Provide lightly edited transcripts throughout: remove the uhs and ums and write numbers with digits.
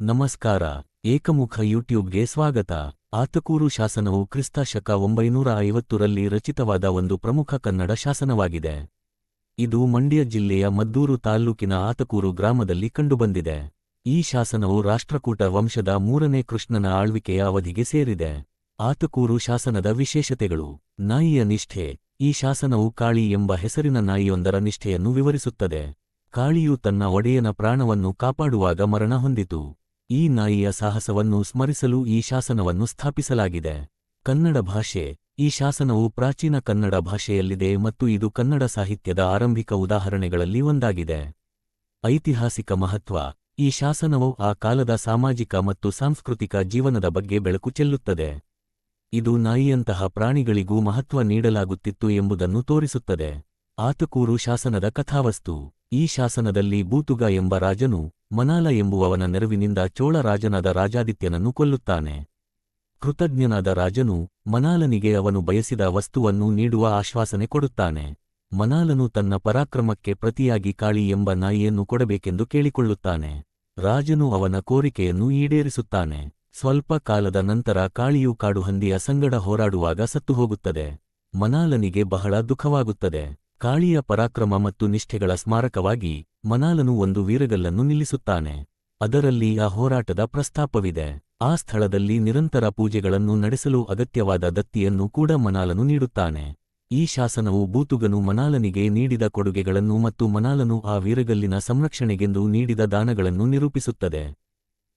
ನಮಸ್ಕಾರ. ಏಕಮುಖ ಯೂಟ್ಯೂಬ್ಗೆ ಸ್ವಾಗತ. ಆತಕೂರು ಶಾಸನವು ಕ್ರಿಸ್ತ ಶಕ 950ರಲ್ಲಿ ರಚಿತವಾದ ಒಂದು ಪ್ರಮುಖ ಕನ್ನಡ ಶಾಸನವಾಗಿದೆ. ಇದು ಮಂಡ್ಯ ಜಿಲ್ಲೆಯ ಮದ್ದೂರು ತಾಲ್ಲೂಕಿನ ಆತಕೂರು ಗ್ರಾಮದಲ್ಲಿ ಕಂಡುಬಂದಿದೆ. ಈ ಶಾಸನವು ರಾಷ್ಟ್ರಕೂಟ ವಂಶದ 3ನೇ ಕೃಷ್ಣನ ಆಳ್ವಿಕೆಯ ಅವಧಿಗೆ ಸೇರಿದೆ. ಆತಕೂರು ಶಾಸನದ ವಿಶೇಷತೆಗಳು. ನಾಯಿಯ ನಿಷ್ಠೆ. ಈ ಶಾಸನವು ಕಾಳಿ ಎಂಬ ಹೆಸರಿನ ನಾಯಿಯೊಂದರ ನಿಷ್ಠೆಯನ್ನು ವಿವರಿಸುತ್ತದೆ. ಕಾಳಿಯು ತನ್ನ ಒಡೆಯನ ಪ್ರಾಣವನ್ನು ಕಾಪಾಡುವಾಗ ಮರಣ ಹೊಂದಿತು. ಈ ನಾಯಿಯ ಸಾಹಸವನ್ನು ಸ್ಮರಿಸಲು ಈ ಶಾಸನವನ್ನು ಸ್ಥಾಪಿಸಲಾಗಿದೆ. ಕನ್ನಡ ಭಾಷೆ. ಈ ಶಾಸನವು ಪ್ರಾಚೀನ ಕನ್ನಡ ಭಾಷೆಯಲ್ಲಿದೆ ಮತ್ತು ಇದು ಕನ್ನಡ ಸಾಹಿತ್ಯದ ಆರಂಭಿಕ ಉದಾಹರಣೆಗಳಲ್ಲಿ ಒಂದಾಗಿದೆ. ಐತಿಹಾಸಿಕ ಮಹತ್ವ. ಈ ಶಾಸನವು ಆ ಕಾಲದ ಸಾಮಾಜಿಕ ಮತ್ತು ಸಾಂಸ್ಕೃತಿಕ ಜೀವನದ ಬಗ್ಗೆ ಬೆಳಕು ಚೆಲ್ಲುತ್ತದೆ. ಇದು ನಾಯಿಯಂತಹ ಪ್ರಾಣಿಗಳಿಗೂ ಮಹತ್ವ ನೀಡಲಾಗುತ್ತಿತ್ತು ಎಂಬುದನ್ನು ತೋರಿಸುತ್ತದೆ. ಆತಕೂರು ಶಾಸನದ ಕಥಾವಸ್ತು. ಈ ಶಾಸನದಲ್ಲಿ ಬೂತುಗ ಎಂಬ ರಾಜನು ಮನಾಲ ಎಂಬುವವನ ನೆರವಿನಿಂದ ಚೋಳ ರಾಜನಾದ ರಾಜಾದಿತ್ಯನನ್ನು ಕೊಲ್ಲುತ್ತಾನೆ. ಕೃತಜ್ಞನಾದ ರಾಜನು ಮನಾಲನಿಗೆ ಅವನು ಬಯಸಿದ ವಸ್ತುವನ್ನು ನೀಡುವ ಆಶ್ವಾಸನೆ ಕೊಡುತ್ತಾನೆ. ಮನಾಲನು ತನ್ನ ಪರಾಕ್ರಮಕ್ಕೆ ಪ್ರತಿಯಾಗಿ ಕಾಳಿ ಎಂಬ ನಾಯಿಯನ್ನು ಕೊಡಬೇಕೆಂದು ಕೇಳಿಕೊಳ್ಳುತ್ತಾನೆ. ರಾಜನು ಅವನ ಕೋರಿಕೆಯನ್ನು ಈಡೇರಿಸುತ್ತಾನೆ. ಸ್ವಲ್ಪ ಕಾಲದ ನಂತರ ಕಾಳಿಯು ಕಾಡುಹಂದಿಯ ಸಂಗಡ ಹೋರಾಡುವಾಗ ಸತ್ತುಹೋಗುತ್ತದೆ. ಮನಾಲನಿಗೆ ಬಹಳ ದುಃಖವಾಗುತ್ತದೆ. ಕಾಳಿಯ ಪರಾಕ್ರಮ ಮತ್ತು ನಿಷ್ಠೆಗಳ ಸ್ಮಾರಕವಾಗಿ ಮನಾಲನು ಒಂದು ವೀರಗಲ್ಲನ್ನು ನಿಲ್ಲಿಸುತ್ತಾನೆ. ಅದರಲ್ಲಿ ಆ ಹೋರಾಟದ ಪ್ರಸ್ತಾಪವಿದೆ. ಆ ಸ್ಥಳದಲ್ಲಿ ನಿರಂತರ ಪೂಜೆಗಳನ್ನು ನಡೆಸಲು ಅಗತ್ಯವಾದ ದತ್ತಿಯನ್ನು ಕೂಡ ಮನಾಲನು ನೀಡುತ್ತಾನೆ. ಈ ಶಾಸನವು ಬೂತುಗನು ಮನಾಲನಿಗೆ ನೀಡಿದ ಕೊಡುಗೆಗಳನ್ನು ಮತ್ತು ಮನಾಲನು ಆ ವೀರಗಲ್ಲಿನ ಸಂರಕ್ಷಣೆಗೆಂದು ನೀಡಿದ ದಾನಗಳನ್ನು ನಿರೂಪಿಸುತ್ತದೆ.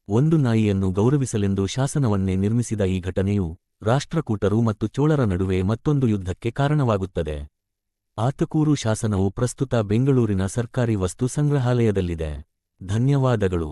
ಒಂದು ನಾಯಿಯನ್ನು ಗೌರವಿಸಲೆಂದು ಶಾಸನವನ್ನೇ ನಿರ್ಮಿಸಿದ ಈ ಘಟನೆಯು ರಾಷ್ಟ್ರಕೂಟರು ಮತ್ತು ಚೋಳರ ನಡುವೆ ಮತ್ತೊಂದು ಯುದ್ಧಕ್ಕೆ ಕಾರಣವಾಗುತ್ತದೆ. ಆತಕೂರು ಶಾಸನವು ಪ್ರಸ್ತುತ ಬೆಂಗಳೂರಿನ ಸರ್ಕಾರಿ ವಸ್ತು ಸಂಗ್ರಹಾಲಯದಲ್ಲಿದೆ. ಧನ್ಯವಾದಗಳು.